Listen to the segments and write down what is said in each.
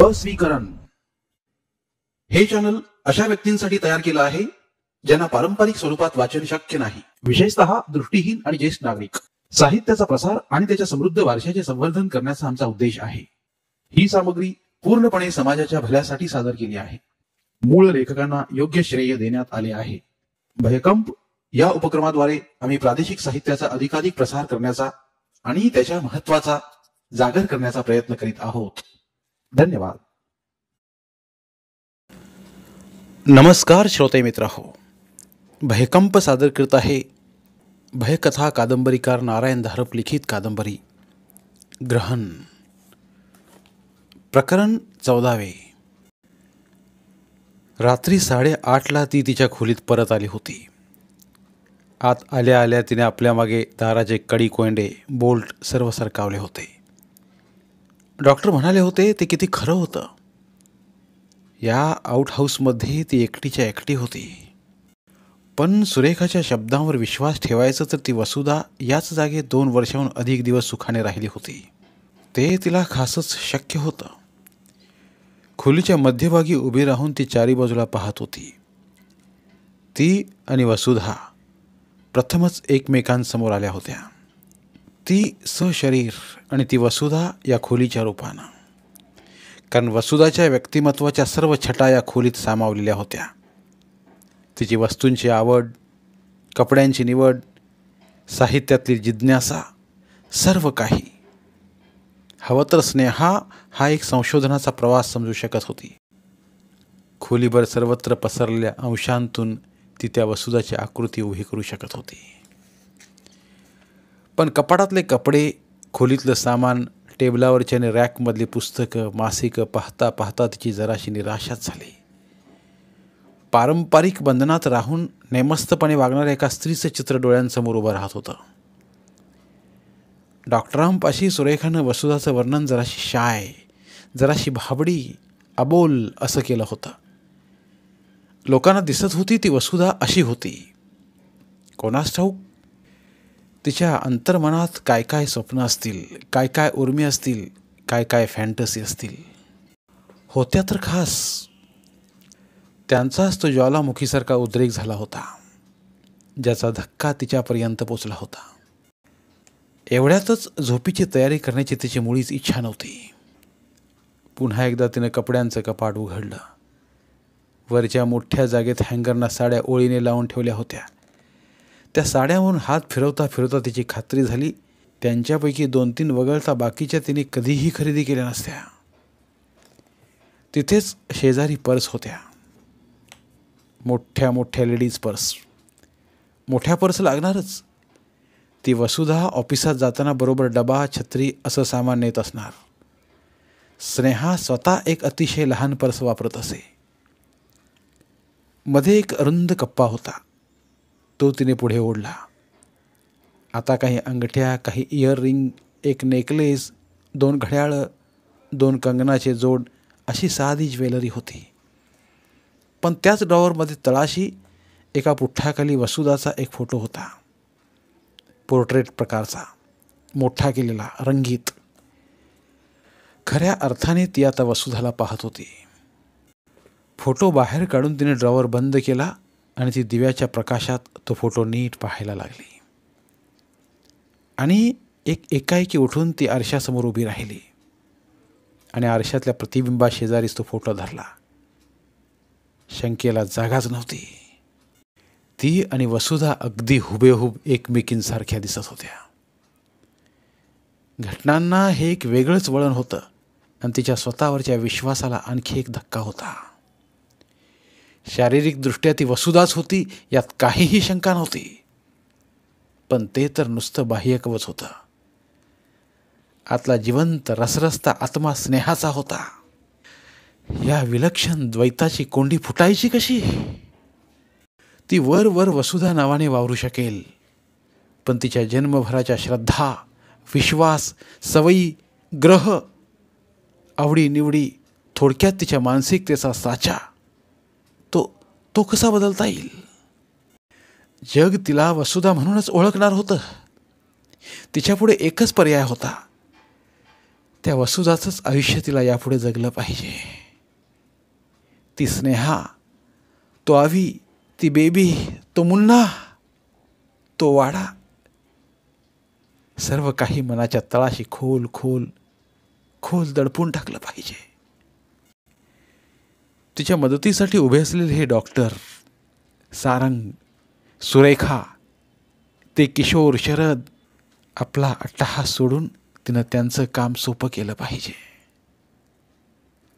अस्वीकरण हे चॅनल अशा व्यक्तींसाठी तयार केलं आहे ज्यांना पारंपरिक स्वरूपात वाचन शक्य नाही, विशेषतः दृष्टीहीन आणि ज्येष्ठ नागरिक. साहित्याचा प्रसार आणि त्याच्या समृद्ध वारशाचे संवर्धन करण्याचा आमचा उद्देश आहे. ही सामग्री पूर्णपणे समाजाच्या भल्यासाठी सादर केली आहे. मूळ लेखकांना योग्य श्रेय देण्यात आले आहे. भयकंप या उपक्रमाद्वारे आम्ही प्रादेशिक साहित्याचा अधिकाधिक प्रसार करण्याचा आणि त्याच्या महत्त्वाचा जागर करण्याचा प्रयत्न करीत आहोत. धन्यवाद. नमस्कार श्रोते मित्रहो, भयकंप सादर करत आहे भयकथा कादंबरीकार नारायण धारप लिखित कादंबरी ग्रहण, प्रकरण 14. रात्री 8:30 ती तिच्या खोलीत परत आली होती. आत आल्या आल्या तिने आपल्या मागे दाराचे कडी, कोंडे, बोल्ट सर्व सरकावले होते. डॉक्टर म्हणाले होते ते किती खरं होतं. या आउट हाऊसमध्ये ती एकटीच्या एकटी होती. पण सुरेखाच्या शब्दांवर विश्वास ठेवायचा तर ती वसुधा याच जागेत 2 वर्षाहून अधिक दिवस सुखाने राहिली होती. ते तिला खासच शक्य होतं. खोलीच्या मध्यभागी उभी राहून ती चारी बाजूला पाहत होती. ती आणि वसुधा प्रथमच एकमेकांसमोर आल्या होत्या. ती सशरीर आणि ती वसुधा या खोलीच्या रूपानं. कारण वसुधाच्या व्यक्तिमत्वाच्या सर्व छटा या खोलीत सामावलेल्या होत्या. तिची वस्तूंची आवड, कपड्यांची निवड, साहित्यातली जिज्ञासा, सर्व काही. हवं तर स्नेहा हा एक संशोधनाचा प्रवास समजू शकत होती. खोलीभर सर्वत्र पसरलेल्या अंशांतून ती त्या वसुधाची आकृती उभी करू शकत होती. पण कपाटातले कपडे, खोलीतलं सामान, टेबलावरची आणि रॅकमधली पुस्तकं, मासिकं पाहता पाहता तिची जराशी निराशाच झाली. पारंपरिक बंधनात राहून नेमस्तपणे वागणाऱ्या एका स्त्रीचं चित्र डोळ्यांसमोर उभं राहत होतं. डॉक्टरांपाशी सुरेखानं वसुधाचं वर्णन जराशी शाय, जराशी भाबडी, अबोल असं केलं होतं. लोकांना दिसत होती ती वसुधा अशी होती. कोणास ठाऊक तिच्या अंतर्मनात काय काय स्वप्न असतील, काय काय उर्मी असतील, काय काय फॅन्टसी असतील. होत्या तर खास. त्यांचाच तो ज्वालामुखीसारखा उद्रेक झाला होता, ज्याचा धक्का तिच्यापर्यंत पोचला होता. एवढ्यातच झोपीची तयारी करण्याची तिची मुळीच इच्छा नव्हती. पुन्हा एकदा तिनं कपड्यांचं कपाट उघडलं. वरच्या मोठ्या जागेत हँगरना साड्या ओळीने लावून ठेवल्या होत्या. त्या साड्यावरून हात फिरवता फिरवता तिची खात्री झाली त्यांच्यापैकी 2-3 वगळता बाकीच्या तिने कधीही खरेदी केल्या नसत्या. तिथेच शेजारी पर्स होत्या, मोठ्या मोठ्या लेडीज पर्स. मोठ्या पर्स लागणारच. ती वसुधा ऑफिसात जाताना बरोबर डबा, छत्री असं सामान नेत असणार. स्नेहा स्वतः एक अतिशय लहान पर्स वापरत असे. मध्ये एक अरुंद कप्पा होता, तो तिने पुढे ओढला. आता काही अंगठ्या, काही इयररिंग, एक नेकलेस, 2 घड्याळं, 2 कंगनाचे जोड अशी साधी ज्वेलरी होती. पण त्याच ड्रॉवरमध्ये तळाशी एका पुठ्ठ्याखाली वसुधाचा एक फोटो होता. पोर्ट्रेट प्रकारचा, मोठा केलेला, रंगीत. खऱ्या अर्थाने ती आता वसुधाला पाहत होती. फोटो बाहेर काढून तिने ड्रॉवर बंद केला आणि ती दिव्याच्या प्रकाशात तो फोटो नीट पाहायला लागली. आणि एकाएकी उठून ती आरशासमोर उभी राहिली आणि आरशातल्या प्रतिबिंबाशेजारीच तो फोटो धरला. शंकेला जागाच नव्हती. ती आणि वसुधा अगदी हुबेहूब एकमेकींसारख्या दिसत होत्या. घटनांना हे एक वेगळंच वळण होतं आणि तिच्या स्वतःवरच्या विश्वासाला आणखी एक धक्का होता. शारीरिकदृष्ट्या ती वसुधाच होती, यात काहीही शंका नव्हती. पण ते तर नुसतं बाह्यकवच होतं. आतला जिवंत रसरसता आत्मा स्नेहाचा होता. या विलक्षण द्वैताची कोंडी फुटायची कशी? ती वर वर वसुधा नावाने वावरू शकेल, पण तिच्या जन्मभराच्या श्रद्धा, विश्वास, सवयी, ग्रह, आवडीनिवडी, थोडक्यात तिच्या मानसिकतेचा साचा, तो कसा बदलता येईल? जग तिला वसुधा म्हणूनच ओळखणार होतं. तिच्यापुढे एकच पर्याय होता. त्या वसुधाचंच आयुष्य तिला यापुढे जगलं पाहिजे. ती स्नेहा, तो आवी, ती बेबी, तो मुन्ना, तो वाडा, सर्व काही मनाच्या तळाशी खोल खोल खोल दडपून टाकलं पाहिजे. तिच्या मदतीसाठी उभे असलेले हे डॉक्टर, सारंग, सुरेखा, ते किशोर, शरद, आपला अट्टहास सोडून तिनं त्यांचं काम सोपं केलं पाहिजे.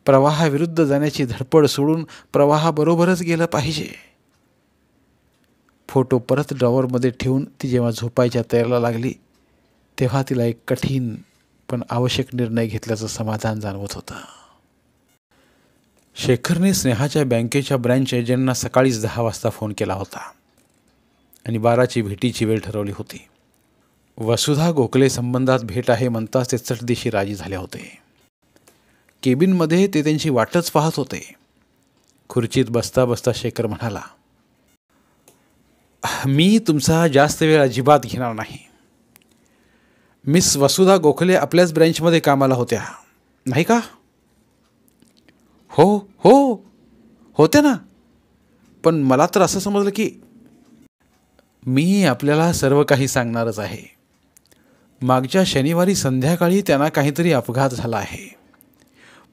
प्रवाहाविरुद्ध जाण्याची धडपड सोडून प्रवाहाबरोबरच गेलं पाहिजे. फोटो परत ड्रॉवरमध्ये ठेवून ती जेव्हा झोपायच्या तयारीला लागली तेव्हा तिला एक कठीण पण आवश्यक निर्णय घेतल्याचं समाधान जाणवत होतं. शेखरने स्नेहाच्या बँकेच्या ब्रँच एजंटना सकाळीच 10 वाजता फोन केला होता आणि 12ची भेटीची वेळ ठरवली होती. वसुधा गोखले संबंधात भेट आहे म्हणताच ते चटदिशी राजी झाले होते. केबिनमध्ये ते त्यांची वाटच पाहत होते. खुर्चीत बसता बसता शेखर म्हणाला, मी तुमचा जास्त वेळ अजिबात घेणार नाही. मिस वसुधा गोखले आपल्याच ब्रँचमध्ये कामाला होत्या नाही का? हो हो होत्या ना, पण मला तर असं समजलं की. मी आपल्याला सर्व काही सांगणारच आहे. मागच्या शनिवारी संध्याकाळी त्यांना काहीतरी अपघात झाला आहे.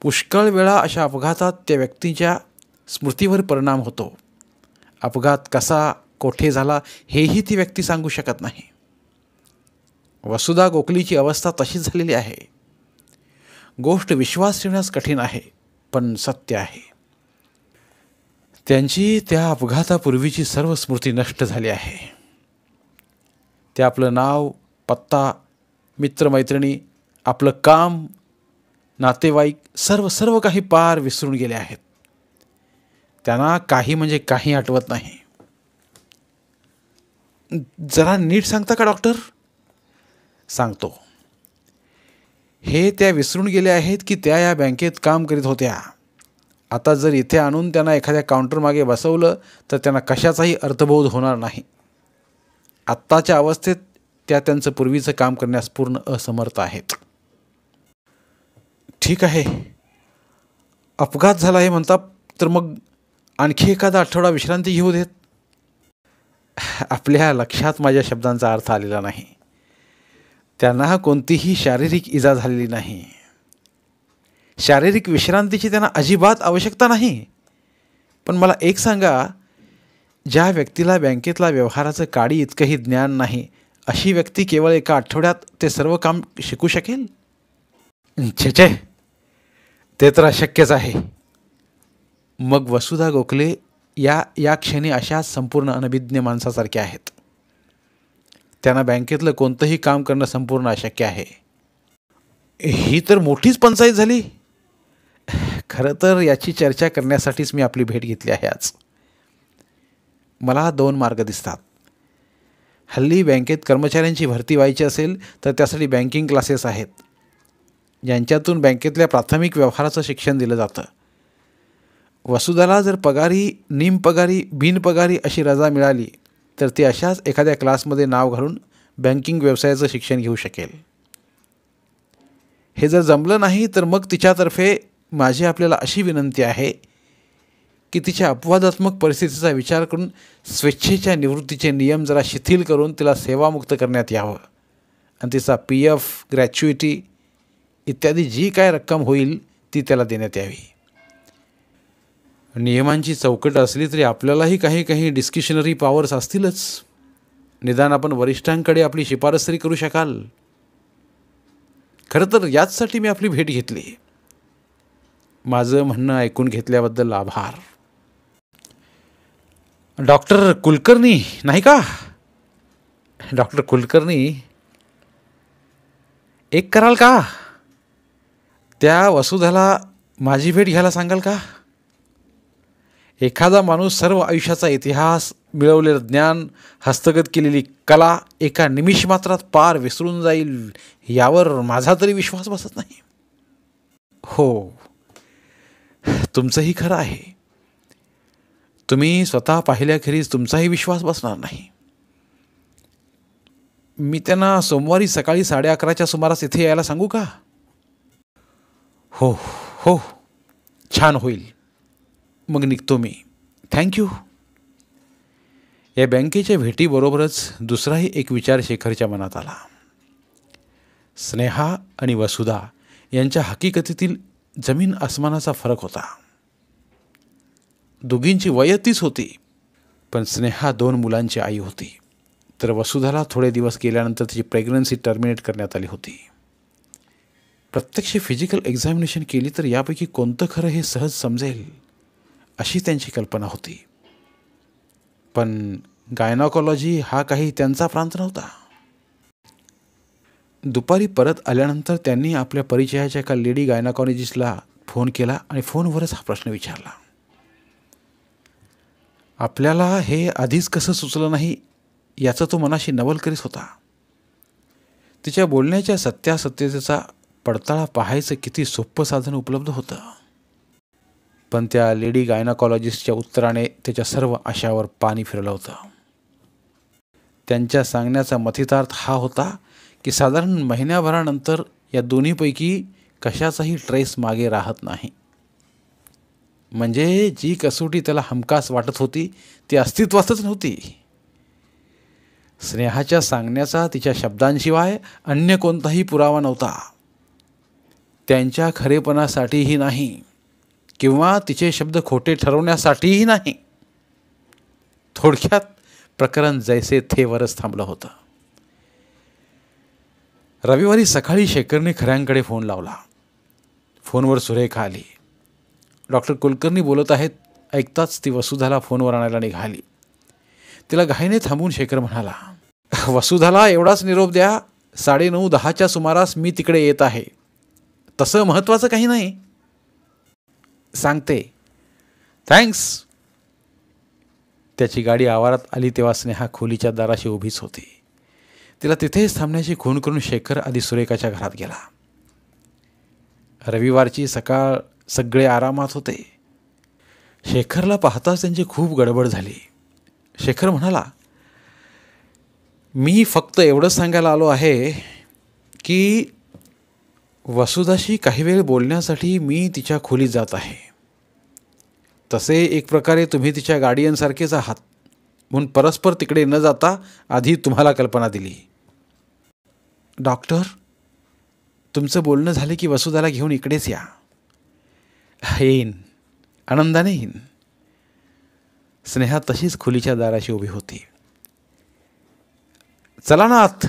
पुष्कळ वेळा अशा अपघातात त्या व्यक्तीच्या स्मृतीवर परिणाम होतो. अपघात कसा, कोठे झाला हेही ती व्यक्ती सांगू शकत नाही. वसुधा गोखलेची अवस्था तशीच झालेली आहे. गोष्ट विश्वास ठेवण्यास कठीण आहे, पण सत्य आहे. त्यांची त्या अपघातापूर्वीची सर्व स्मृती नष्ट झाली आहे. ते आपलं नाव, पत्ता, मित्रमैत्रिणी, आपलं काम, नातेवाईक सर्व काही पार विसरून गेले आहेत. त्यांना काही म्हणजे काही आठवत नाही. जरा नीट सांगता का डॉक्टर? सांगतो. हे त्या विसरून गेले आहेत की त्या या बँकेत काम करीत होत्या. आता जर इथे आणून त्यांना एखाद्या काउंटरमागे बसवलं तर त्यांना कशाचाही अर्थबोध होणार नाही. आत्ताच्या अवस्थेत त्या त्यांचं पूर्वीचं काम करण्यास पूर्ण असमर्थ आहेत. ठीक आहे, अपघात झाला आहे म्हणता तर मग आणखी एखादा आठवडा विश्रांती घेऊ देत. आपल्या लक्षात माझ्या शब्दांचा अर्थ आलेला नाही. त्यांना कोणतीही शारीरिक इजा झालेली नाही. शारीरिक विश्रांतीची त्यांना अजिबात आवश्यकता नाही. पण मला एक सांगा, ज्या व्यक्तीला बँकेतला व्यवहाराचं काडी इतकंही ज्ञान नाही अशी व्यक्ती केवळ एका आठवड्यात ते सर्व काम शिकू शकेल? छे, ते तर अशक्यच आहे. मग वसुधा गोखले या क्षणी अशाच संपूर्ण अनभिज्ञ माणसासारख्या आहेत. त्यांना बँकेतलं कोणतंही काम करणं संपूर्ण अशक्य आहे. ही तर मोठीच पंचायत झाली. खरं तर याची चर्चा करण्यासाठीच मी आपली भेट घेतली आहे आज. मला 2 मार्ग दिसतात. हल्ली बँकेत कर्मचाऱ्यांची भरती व्हायची असेल तर त्यासाठी बँकिंग क्लासेस आहेत, ज्यांच्यातून बँकेतल्या प्राथमिक व्यवहाराचं शिक्षण दिलं जातं. वसुधाला जर पगारी, निमपगारी, बिनपगारी अशी रजा मिळाली तर ती अशाच एखाद्या क्लासमध्ये नाव घालून बँकिंग व्यवसायाचं शिक्षण घेऊ शकेल. हे जर जमलं नाही तर मग तिच्यातर्फे माझी आपल्याला अशी विनंती आहे की तिच्या अपवादात्मक परिस्थितीचा विचार करून स्वेच्छेच्या निवृत्तीचे नियम जरा शिथिल करून तिला सेवामुक्त करण्यात यावं आणि तिचा PF, ग्रॅच्युइटी इत्यादी जी काय रक्कम होईल ती त्याला देण्यात यावी. नियमांची चौकट असली तरी आपल्यालाही काही डिस्क्रिशनरी पॉवर्स असतीलच. निदान आपण वरिष्ठांकडे आपली शिफारस तरी करू शकाल. खरं तर याचसाठी मी आपली भेट घेतली. माझं म्हणणं ऐकून घेतल्याबद्दल आभार. डॉक्टर कुलकर्णी नाही का? डॉक्टर कुलकर्णी, एक कराल का? त्या वसुधाला माझी भेट घ्यायला सांगाल का? एखादा माणूस सर्व आयुष्याचा इतिहास, मिळवलेलं ज्ञान, हस्तगत केलेली कला एका निमिषमात्रात पार विसरून जाईल यावर माझा तरी विश्वास बसत नाही. हो, तुमचंही खरं आहे. तुम्ही स्वतः पाहिल्याखेरीज तुमचाही विश्वास बसणार नाही. मी त्यांना सोमवारी सकाळी 11:30च्या सुमारास इथे यायला सांगू का? हो हो, छान होईल. मग निघतो मी. थँक्यू. या बँकेच्या भेटीबरोबरच दुसराही एक विचार शेखरच्या मनात आला. स्नेहा आणि वसुधा यांच्या हकीकतीतील जमीन आसमानाचा फरक होता. दोघींची वय तीच होती, पण स्नेहा 2 मुलांची आई होती, तर वसुधाला थोडे दिवस गेल्यानंतर तिची प्रेग्नन्सी टर्मिनेट करण्यात आली होती. प्रत्यक्ष फिजिकल एक्झामिनेशन केली तर यापैकी कोणतं खरं हे सहज समजेल अशी त्यांची कल्पना होती. पण गायनाकॉलॉजी हा काही त्यांचा प्रांत नव्हता. दुपारी परत आल्यानंतर त्यांनी आपल्या परिचयाच्या एका लेडी गायनाकॉलॉजिस्टला फोन केला आणि फोनवरच हा प्रश्न विचारला. आपल्याला हे आधीच कसं सुचलं नाही याचं तो मनाशी नवल करीत होता. तिच्या बोलण्याच्या सत्यासत्यतेचा पडताळा पाहायचं किती सोपं साधन उपलब्ध होतं. पण त्या लेडी गायनाकॉलॉजिस्टच्या उत्तराने त्याच्या सर्व आशावर पाणी फिरलं होतं. त्यांच्या सांगण्याचा मथितार्थ हा होता की साधारण महिन्याभरानंतर या दोन्हीपैकी कशाचाही ट्रेस मागे राहत नाही. म्हणजे जी कसोटी त्याला हमखास वाटत होती ती अस्तित्वातच नव्हती. स्नेहाच्या सांगण्याचा तिच्या शब्दांशिवाय अन्य कोणताही पुरावा नव्हता. त्यांच्या खरेपणासाठीही नाही किंवा तिचे शब्द खोटे ठरवण्यासाठीही नाही. थोडक्यात प्रकरण जैसे थेवरच थांबलं होतं. रविवारी सकाळी शेखरने खऱ्यांकडे फोन लावला. फोनवर सुरेखा आली. डॉक्टर कुलकर्णी बोलत आहेत ऐकताच ती वसुधाला फोनवर आणायला निघाली. तिला घाईने थांबून शेखर म्हणाला, वसुधाला एवढाच निरोप द्या, 9:30-10च्या सुमारास मी तिकडे येत आहे. तसं महत्त्वाचं काही नाही. सांगते. थँक्स. त्याची गाडी आवारात आली तेव्हा स्नेहा खोलीच्या दाराशी उभीच होती. तिला तिथेच थांबण्याची खूण करून शेखर आधी सुरेखाच्या घरात गेला. रविवारची सकाळ सगळे आरामात होते. शेखरला पाहताच त्यांची खूप गडबड झाली. शेखर म्हणाला, मी फक्त एवढंच सांगायला आलो आहे की वसुधाशी काही वेळ बोलण्यासाठी मी तिच्या खोलीत जात आहे. तसे एक प्रकारे तुम्ही तिच्या गार्डियनसारखेच आहात, म्हणून परस्पर तिकडे न जाता आधी तुम्हाला कल्पना दिली. डॉक्टर, तुमचं बोलणं झालं की वसुधाला घेऊन इकडेच या. येईन, आनंदाने येईन. स्नेहा तशीच खोलीच्या दाराशी उभी होती. चला ना आत,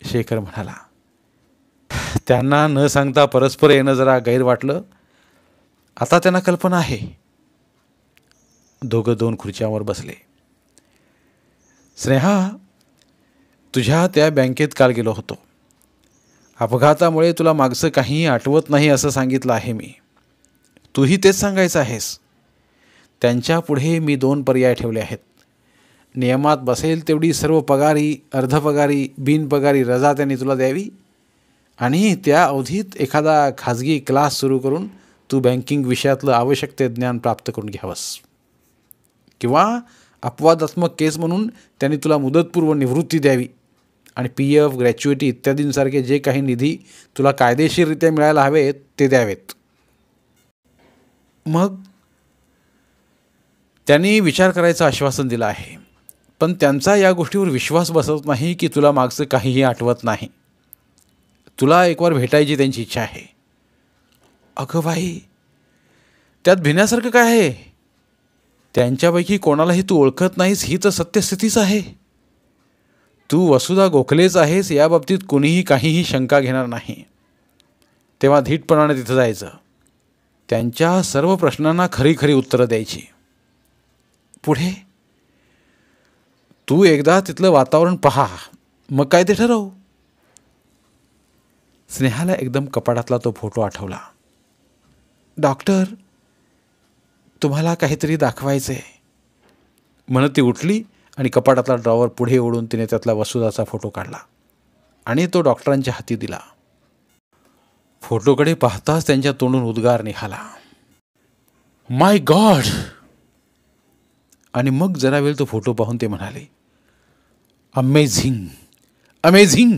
शेखर म्हणाला. त्यांना न सांगता परस्पर येणं जरा गैर वाटलं. आता त्यांना कल्पना आहे. दोघं 2 खुर्च्यांवर बसले. स्नेहा, तुझ्या त्या बँकेत काल गेलो होतो. अपघातामुळे तुला मागचं काहीही आठवत नाही असं सांगितलं आहे मी. तूही तेच सांगायचं आहेस. त्यांच्या पुढे मी 2 पर्याय ठेवले आहेत. नियमात बसेल तेवढी सर्व पगारी, अर्धपगारी, बिनपगारी रजा त्यांनी तुला द्यावी आणि त्या अवधीत एखादा खाजगी क्लास सुरू करून तू बँकिंग विषयातलं आवश्यक ते ज्ञान प्राप्त करून घ्यावंस. किंवा अपवादात्मक केस म्हणून त्यांनी तुला मुदतपूर्व निवृत्ती द्यावी आणि PF, ग्रॅच्युइटी इत्यादींसारखे जे काही निधी तुला कायदेशीररित्या मिळायला हवेत ते द्यावेत. मग त्यांनी विचार करायचं आश्वासन दिलं आहे. पण त्यांचा या गोष्टीवर विश्वास बसत नाही की तुला मागचं काहीही आठवत नाही. तुला एकवार भेटायची त्यांची इच्छा आहे. अगं बाई, त्यात भिण्यासारखं काय आहे? त्यांच्यापैकी कोणालाही तू ओळखत नाहीस ही तर सत्यस्थितीच आहे. तू वसुधा गोखलेच आहेस याबाबतीत कोणीही काहीही शंका घेणार नाही. तेव्हा धीटपणाने तिथं जायचं. त्यांच्या सर्व प्रश्नांना खरी खरी उत्तरं द्यायची. पुढे तू एकदा तिथलं वातावरण पहा, मग काय ते ठरव. स्नेहाला एकदम कपाटातला तो फोटो आठवला. डॉक्टर, तुम्हाला काहीतरी दाखवायचं आहे म्हणत ती उठली आणि कपाटातला ड्रॉवर पुढे ओढून तिने त्यातला वसुधाचा फोटो काढला आणि तो डॉक्टरांच्या हाती दिला. फोटोकडे पाहताच त्यांच्या तोंडून उद्गार निघाला, माय गॉड. आणि मग जरा वेळ तो फोटो पाहून ते म्हणाले, अमेझिंग, अमेझिंग.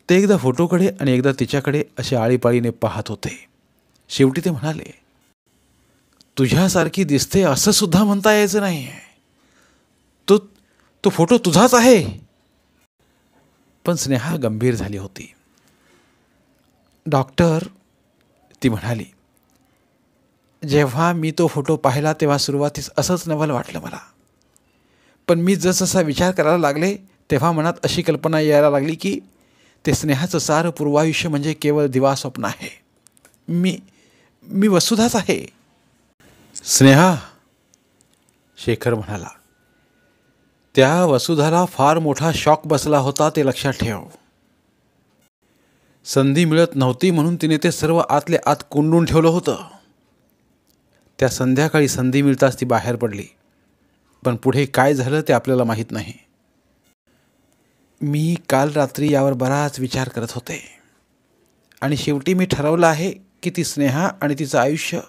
ते एकदा फोटोकडे आणि एकदा तिच्याकडे असे आळीपाळीने पाहत होते. शेवटी ते म्हणाले, तुझ्यासारखी दिसते असं सुद्धा म्हणता यायचं नाही. तो तो फोटो तुझाच आहे. पण स्नेहा गंभीर झाली होती. डॉक्टर, ती म्हणाली, जेव्हा मी तो फोटो पाहिला तेव्हा सुरुवातीस असंच नवल वाटलं मला. पण मी जसजसा विचार करायला लागले तेव्हा मनात अशी कल्पना यायला लागली की ते स्नेहाचं सारं पूर्वायुष्य म्हणजे केवळ दिवास्वप्न आहे. मी वसुधाच आहे. स्नेहा, शेखर म्हणाला, त्या वसुधाला फार मोठा शॉक बसला होता ते लक्षात ठेव. संधी मिळत नव्हती म्हणून तिने ते सर्व आतले आत कोंडून ठेवलं होतं. त्या संध्याकाळी संधी मिळताच ती बाहेर पडली. पण पुढे काय झालं ते आपल्याला माहीत नाही. मी काल रात्री यावर बराच विचार करत होते आणि शेवटी मी ठरवलं आहे की ती स्नेहा आणि तिचं आयुष्य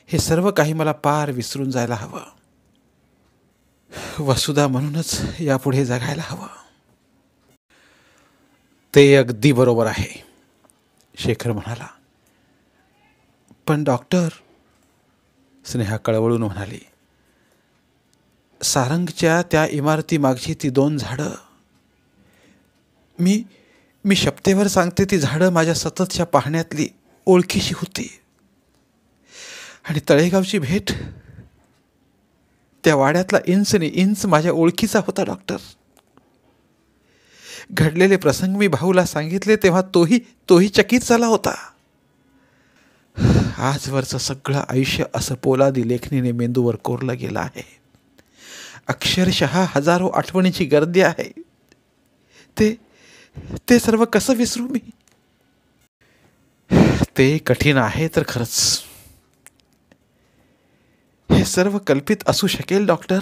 हे सर्व काही मला पार विसरून जायला हवं. वसुधा म्हणूनच यापुढे जगायला हवं. ते अगदी बरोबर आहे, शेखर म्हणाला. पण डॉक्टर, स्नेहा कळवळून म्हणाली, सारंगच्या त्या इमारतीमागची ती 2 झाडं, मी शपथेवर सांगते, ती झाडं माझ्या सततच्या पाहण्यातली ओळखीची होती. आणि तळेगावची भेट, त्या वाड्यातला इंचने इंच माझ्या ओळखीचा होता. डॉक्टर, घडलेले प्रसंग मी भाऊला सांगितले तेव्हा तोही चकित झाला होता. आजवरचं सगळं आयुष्य असं पोलादी लेखणीने मेंदूवर कोरलं गेलं आहे. अक्षरशः हजारो आठवणीची गर्दी आहे. ते सर्व कसं विसरू मी? ते कठीण आहे तर खरंच. हे सर्व कल्पित असू शकेल डॉक्टर.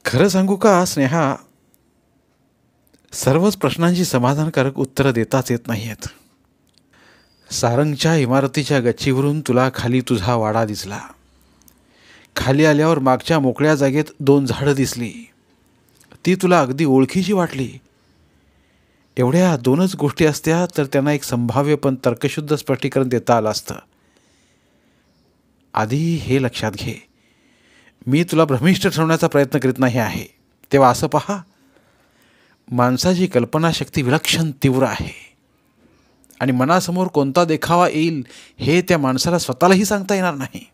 खरं सांगू का स्नेहा, सर्वच प्रश्नांची समाधानकारक उत्तरं देताच येत नाहीत. सारंगच्या इमारतीच्या गच्चीवरून तुला खाली तुझा वाडा दिसला. खाली आल्यावर मागच्या मोकळ्या जागेत 2 झाडं दिसली. ती तुला अगदी ओळखीची वाटली. एवढ्या 2च गोष्टी असत्या तर त्यांना एक संभाव्य पण तर्कशुद्ध स्पष्टीकरण देता आलं असतं. आधी हे लक्षात घे, मी तुला भ्रमिष्ठ ठरवण्याचा प्रयत्न करीत नाही आहे. तेव्हा असं पहा, माणसाची कल्पनाशक्ती विलक्षण तीव्र आहे आणि मनासमोर कोणता देखावा येईल हे त्या माणसाला स्वतःलाही सांगता येणार नाही.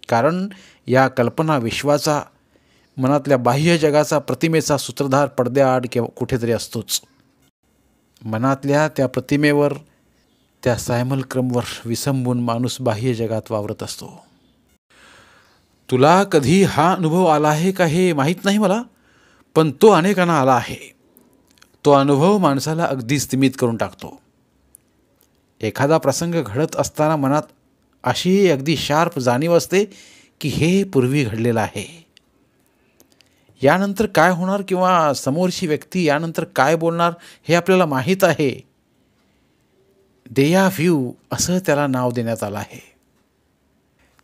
कारण या कल्पना विश्वाचा, मनातल्या बाह्य जगाचा, प्रतिमेचा सूत्रधार पडद्याआड किंवा कुठेतरी असतोच. मनातल्या त्या प्रतिमेवर, त्या सायमलक्रमवर विसंबून माणूस बाह्य जगात वावरत असतो. तुला कधी हा अनुभव आला आहे का हे माहीत नाही मला, पण तो अनेकांना आला आहे. तो अनुभव माणसाला अगदी स्तिमित करून टाकतो. एखादा प्रसंग घडत असताना मनात अशी अगदी शार्प जाणीव असते की हे पूर्वी घडलेलं आहे. यानंतर काय होणार किंवा समोरची व्यक्ती यानंतर काय बोलणार हे आपल्याला माहीत आहे. देया व्ह्यू असं त्याला नाव देण्यात आलं आहे.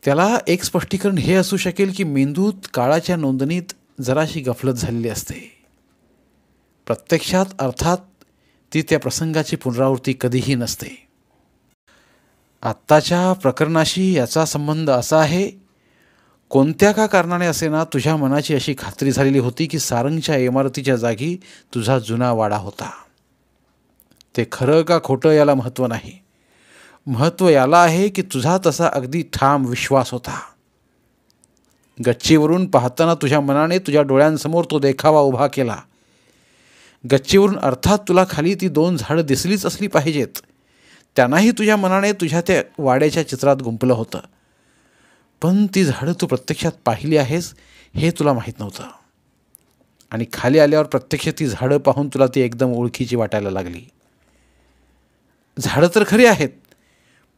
त्याला एक स्पष्टीकरण हे असू शकेल की मेंदूत काळाच्या नोंदणीत जराशी गफलत झालेली असते. प्रत्यक्षात अर्थात ती त्या प्रसंगाची पुनरावृत्ती कधीही नसते. आत्ताच्या प्रकरणाशी याचा संबंध असा आहे, कोणत्या का कारणाने असेना तुझ्या मनाची अशी खात्री झालेली होती की सारंगच्या इमारतीच्या जागी तुझा जुना वाडा होता. ते खरं का खोटं याला महत्त्व नाही. महत्त्व याला आहे की तुझा तसा अगदी ठाम विश्वास होता. गच्चीवरून पाहताना तुझ्या मनाने तुझ्या डोळ्यांसमोर तो देखावा उभा केला. गच्चीवरून अर्थात तुला खाली ती 2 झाडं दिसलीच असली पाहिजेत. त्यांनाही तुझ्या मनाने तुझ्या त्या वाड्याच्या चित्रात गुंपलं होतं. पण ती झाडं तू प्रत्यक्षात पाहिली आहेस हे तुला माहीत नव्हतं. आणि खाली आल्यावर प्रत्यक्ष ती झाडं पाहून तुला ती एकदम ओळखीची वाटायला लागली. झाडं तर खरी आहेत,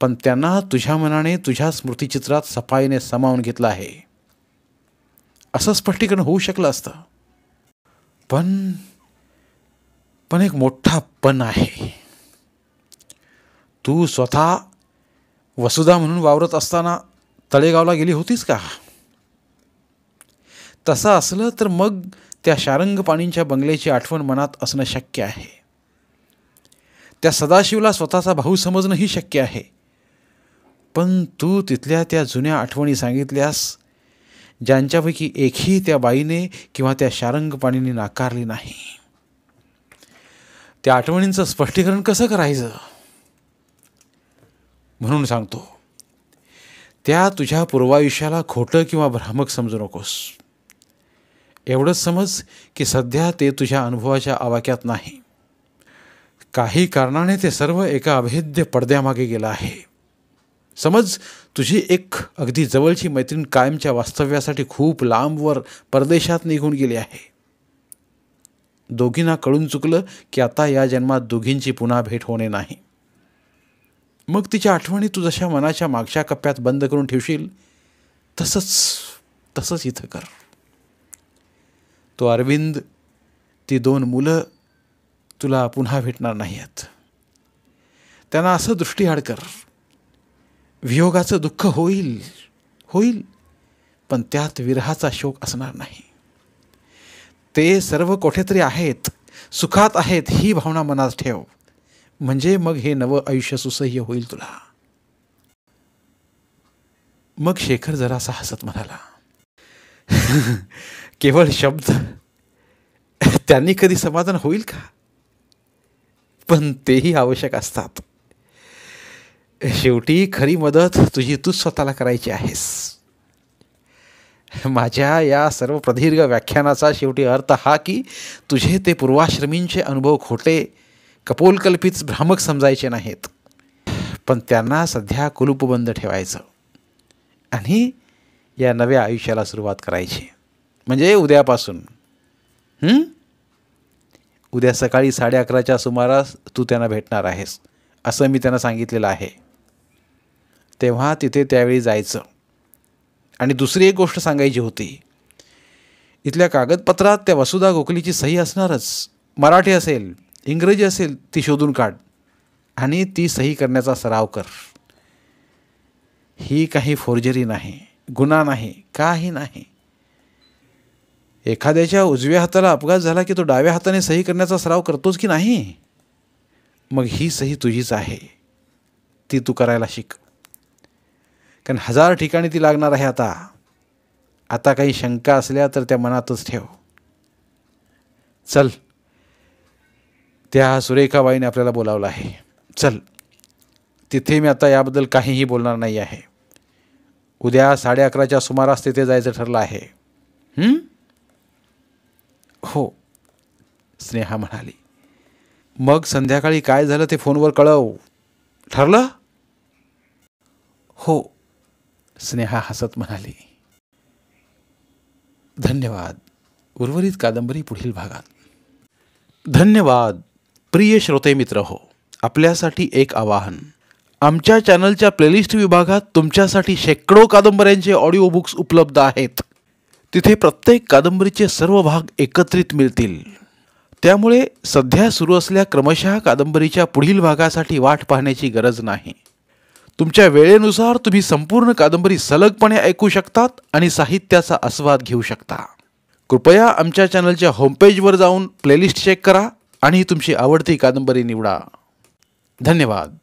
पण त्यांना तुझ्या मनाने तुझ्या स्मृतिचित्रात सफाईने सामावून घेतलं आहे. असं स्पष्टीकरण होऊ शकलं असतं. पण एक मोठा पण आहे. तू स्वतः वसुधा म्हणून वावरत असताना तळेगावला गेली होतीस का? तसं असलं तर मग त्या शारंगपाणींच्या बंगल्याची आठवण मनात असणं शक्य आहे. त्या सदाशिवला स्वतःचा भाऊ समजणंही शक्य आहे. पण तू तिथल्या त्या जुन्या आठवणी सांगितल्यास ज्यांच्यापैकी एकही त्या बाईने किंवा त्या शारंगपाणीने नाकारली नाही. त्या आठवणींचं स्पष्टीकरण कसं करायचं? म्हणून सांगतो, त्या तुझ्या पूर्वायुष्याला खोटं किंवा भ्रामक समजू नकोस. एवढंच समज की सध्या ते तुझ्या अनुभवाच्या आवाक्यात नाही. काही कारणाने ते सर्व एका अभेद्य पडद्यामागे गेलं आहे. समज तुझी एक अगदी जवळची मैत्रीण कायमच्या वास्तव्यासाठी खूप लांबवर परदेशात निघून गेली आहे. दोघींना कळून चुकलं की आता या जन्मात दोघींची पुन्हा भेट होणे नाही. मग तिच्या आठवणी तू जशा मनाच्या मागच्या कप्प्यात बंद करून ठेवशील तसंच इथं कर. तो अरविंद, ती 2 मुलं तुला पुन्हा भेटणार नाही आहेत. त्यांना असं दृष्टीआड कर. वियोगाचं दुःख होईल पण त्यात विरहाचा शोक असणार नाही. ते सर्व कुठेतरी आहेत, सुखात आहेत ही भावना मनात ठेव. म्हणजे मग हे नवं आयुष्य सुसह्य होईल तुला. मग शेखर जरासा हसत म्हणाला, केवळ शब्द, त्यांनी कधी समाधान होईल का? पण तेही आवश्यक असतात. शेवटी खरी मदत तुझी तूच स्वतःला करायची आहेस. माझ्या या सर्व प्रदीर्घ व्याख्यानाचा शेवटी अर्थ हा की तुझे ते पूर्वाश्रमींचे अनुभव खोटे, कपोलकल्पित, भ्रामक समजायचे नाहीत. पण त्यांना सध्या कुलूपबंद ठेवायचं आणि या नव्या आयुष्याला सुरुवात करायची. म्हणजे उद्यापासून. उद्या सकाळी 11:30च्या सुमारास तू त्यांना भेटणार आहेस असं मी त्यांना सांगितलेलं आहे. तेव्हा तिथे त्यावेळी जायचं. आणि दुसरी एक गोष्ट सांगायची होती. इथल्या कागदपत्रात त्या वसुधा गोखलीची सही असणारच. मराठी असेल, इंग्रजी असेल, ती शोधून काढ आणि ती सही करण्याचा सराव कर. ही काही फोर्जरी नाही, गुन्हा नाही, काही नाही. एखाद्याच्या उजव्या हाताला अपघात झाला की तो डाव्या हाताने सही करण्याचा सराव करतोच की नाही? मग ही सही तुझीच आहे, ती तू करायला शिक. कारण 1000 ठिकाणी ती लागणार आहे. आता काही शंका असल्या तर त्या मनातच ठेव. चल, त्या सुरेखाबाईने आपल्याला बोलावलं आहे. चल, तिथे मी आता याबद्दल काहीही बोलणार नाही आहे. उद्या 11:30च्या सुमारास तिथे जायचं ठरलं आहे. हो, स्नेहा म्हणाली. मग संध्याकाळी काय झालं ते फोनवर कळव. ठरलं? हो, स्नेहा हसत म्हणाली. धन्यवाद. उर्वरित कादंबरी पुढील भागात. धन्यवाद. प्रिय श्रोते मित्र हो, आपल्यासाठी एक आवाहन. आमच्या चॅनलच्या प्लेलिस्ट विभागात तुमच्यासाठी शेकडो कादंबऱ्यांचे ऑडिओ बुक्स उपलब्ध आहेत. तिथे प्रत्येक कादंबरीचे सर्व भाग एकत्रित मिळतील. त्यामुळे सध्या सुरू असलेल्या क्रमशः कादंबरीच्या पुढील भागासाठी वाट पाहण्याची गरज नाही. तुमच्या वेळेनुसार तुम्ही संपूर्ण कादंबरी सलगपणे ऐकू शकतात आणि साहित्याचा आस्वाद घेऊ शकता. कृपया आमच्या चॅनलच्या होमपेजवर जाऊन प्लेलिस्ट चेक करा आणि तुमची आवडती कादंबरी निवडा. धन्यवाद.